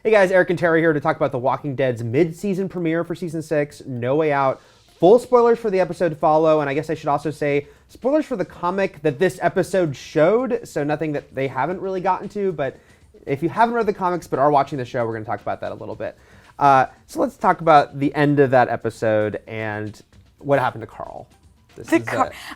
Hey guys, Eric and Terry here to talk about The Walking Dead's mid-season premiere for Season 6, No Way Out. Full spoilers for the episode to follow, and I guess I should also say spoilers for the comic that this episode showed, so nothing that they haven't really gotten to, but if you haven't read the comics but are watching the show, we're going to talk about that a little bit. So let's talk about the end of that episode and what happened to Carl.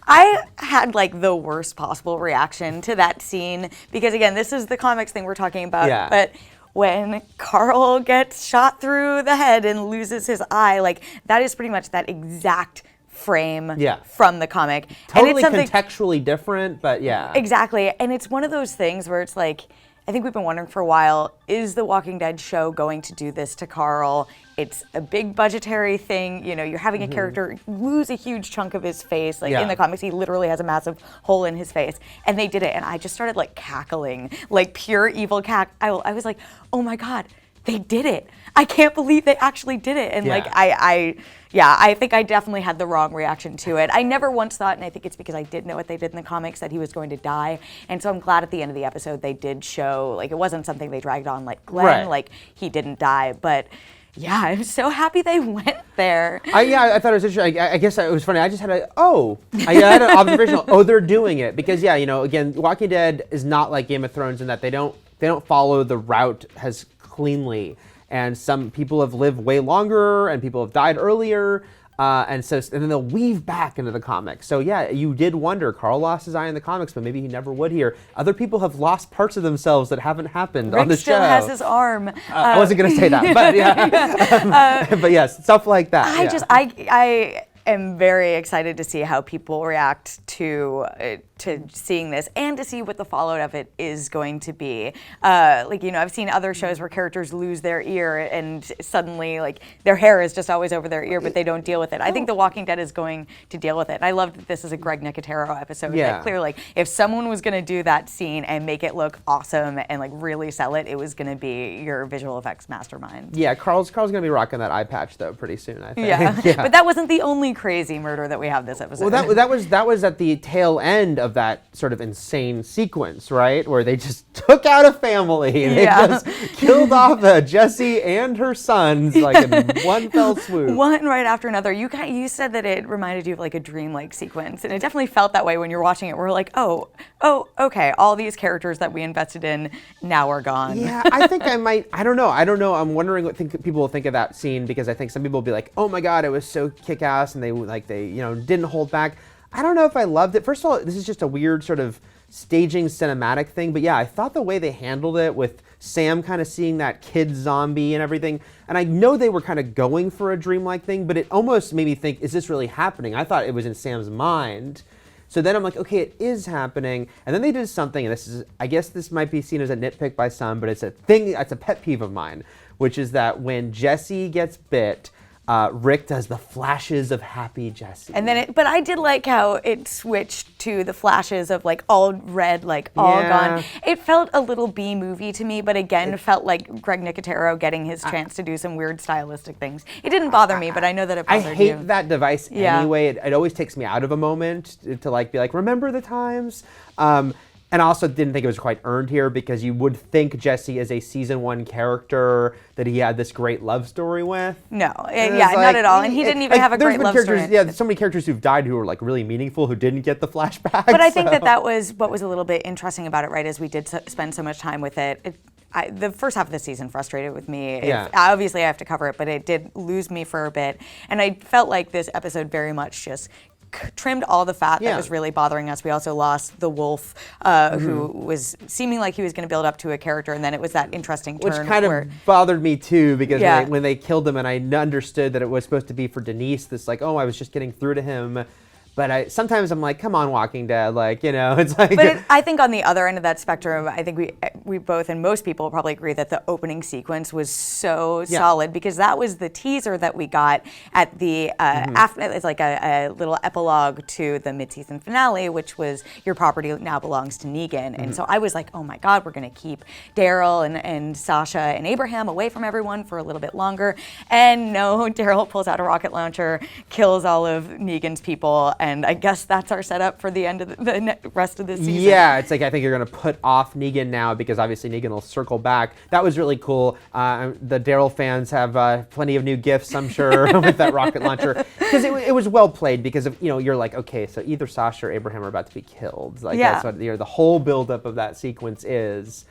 I had like the worst possible reaction to that scene because, again, this is the comics thing we're talking about, but when Carl gets shot through the head and loses his eye, like that is pretty much that exact frame from the comic. Totally and it's contextually different, but yeah. Exactly. And it's one of those things where it's like, I think we've been wondering for a while, is the Walking Dead show going to do this to Carl? It's a big budgetary thing. You know, you're having a character lose a huge chunk of his face. Like in the comics, he literally has a massive hole in his face. And they did it. And I just started like cackling, like pure evil I was like, oh my God, they did it. I can't believe they actually did it. And like, I think I definitely had the wrong reaction to it. I never once thought, and I think it's because I did know what they did in the comics, that he was going to die. And so I'm glad at the end of the episode they did show, like it wasn't something they dragged on like Glenn, like he didn't die. But yeah, I'm so happy they went there. I thought it was interesting. I guess it was funny. I just had I had an observational, they're doing it. Because you know, again, Walking Dead is not like Game of Thrones in that they don't follow the route as cleanly. And some people have lived way longer, and people have died earlier, and then they'll weave back into the comics. So yeah, you did wonder. Carl lost his eye in the comics, but maybe he never would here. Other people have lost parts of themselves that haven't happened on the show. Rick still has his arm. I wasn't going to say that, but yeah, but yes, stuff like that. I am very excited to see how people react to seeing this and to see what the fallout of it is going to be. Like, you know, I've seen other shows where characters lose their ear and suddenly like their hair is just always over their ear, but they don't deal with it. I think The Walking Dead is going to deal with it. And I love that this is a Greg Nicotero episode. Like, clearly, like, if someone was going to do that scene and make it look awesome and like really sell it, it was going to be your visual effects mastermind. Yeah, Carl's going to be rocking that eye patch though pretty soon, I think. Yeah. But that wasn't the only crazy murder that we have this episode. Well, that was at the tail end of that sort of insane sequence, right? Where they just took out a family and they just killed off Jesse and her sons like in one fell swoop. One right after another. You said that it reminded you of like a dreamlike sequence, and it definitely felt that way when you're watching it. We're like, oh, okay, all these characters that we invested in now are gone. Yeah, I think I might. I don't know. I'm wondering what people will think of that scene, because I think some people will be like, oh my God, it was so kick-ass, and they didn't hold back. I don't know if I loved it. First of all, this is just a weird sort of staging cinematic thing. But yeah, I thought the way they handled it with Sam kind of seeing that kid zombie and everything. And I know they were kind of going for a dreamlike thing, but it almost made me think, is this really happening? I thought it was in Sam's mind. So then I'm like, okay, it is happening. And then they did something, and I guess this might be seen as a nitpick by some, but it's a pet peeve of mine, which is that when Jesse gets bit, Rick does the flashes of happy Jesse. And then but I did like how it switched to the flashes of like all red, like all gone. It felt a little B-movie to me, but again, it felt like Greg Nicotero getting his chance to do some weird stylistic things. It didn't bother me, but I know that it bothered you. I hate that device anyway. It always takes me out of a moment to like be like, remember the times? And I also didn't think it was quite earned here, because you would think Jesse is a season 1 character that he had this great love story with. No, not at all. And he didn't even have a great love story. Yeah, there's so many characters who've died who were like really meaningful who didn't get the flashback. But I think that was what was a little bit interesting about it, right? As we did spend so much time with it. The first half of the season frustrated with me. Obviously, I have to cover it, but it did lose me for a bit. And I felt like this episode very much just trimmed all the fat that was really bothering us. We also lost the wolf, who was seeming like he was going to build up to a character, and then it was that interesting turn. Which kind of bothered me too, because when they killed him, and I understood that it was supposed to be for Denise, this like, oh, I was just getting through to him. But sometimes I'm like, come on, Walking Dead, like, you know, it's like. But I think on the other end of that spectrum, I think we both and most people probably agree that the opening sequence was so solid, because that was the teaser that we got at the after. It's like a little epilogue to the mid-season finale, which was your property now belongs to Negan. And so I was like, oh my God, we're going to keep Daryl and Sasha and Abraham away from everyone for a little bit longer. And no, Daryl pulls out a rocket launcher, kills all of Negan's people, and I guess that's our setup for the end of the rest of the season. Yeah, it's like I think you're going to put off Negan now because obviously Negan will circle back. That was really cool. The Daryl fans have plenty of new gifts, I'm sure, with that rocket launcher. Because it was well played because of, you're like, okay, so either Sasha or Abraham are about to be killed. Like that's what the whole buildup of that sequence is.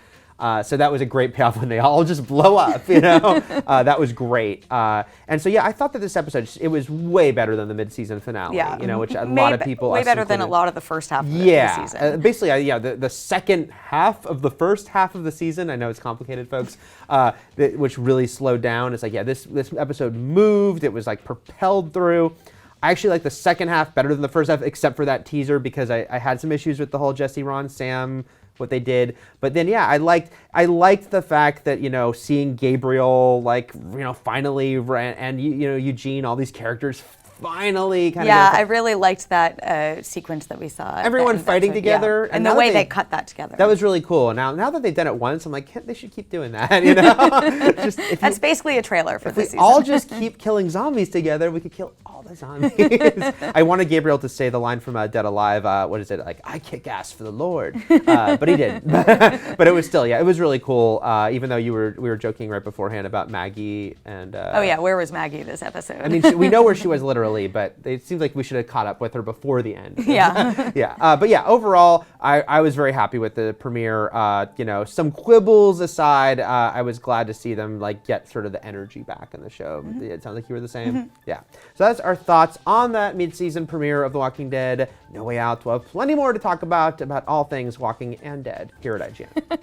So that was a great payoff when they all just blow up, That was great. And so, yeah, I thought that this episode, it was way better than the mid-season finale, which a lot of people... Way better than a lot of the first half of the season. Basically, the second half of the first half of the season, I know it's complicated, folks, which really slowed down. It's like, this episode moved. It was, like, propelled through. I actually like the second half better than the first half, except for that teaser, because I had some issues with the whole Jesse, Ron, Sam... what they did, but then I liked the fact that seeing Gabriel finally and Eugene, all these characters finally kind of I really liked that sequence that we saw. Everyone fighting together, and the way they cut that together. That was really cool. Now that they've done it once, I'm like, they should keep doing that. That's basically a trailer for this season. All just keep killing zombies together, we could kill all the zombies. I wanted Gabriel to say the line from Dead Alive. What is it? Like, I kick ass for the Lord. But he didn't. But it was still, it was really cool. Even though we were joking right beforehand about Maggie and. Where was Maggie this episode? I mean, we know where she was literally. But it seems like we should have caught up with her before the end. But overall, I was very happy with the premiere. Some quibbles aside, I was glad to see them get sort of the energy back in the show. It sounds like you were the same. Yeah. So that's our thoughts on that mid-season premiere of The Walking Dead. No Way Out. We'll have plenty more to talk about all things Walking and Dead here at IGN.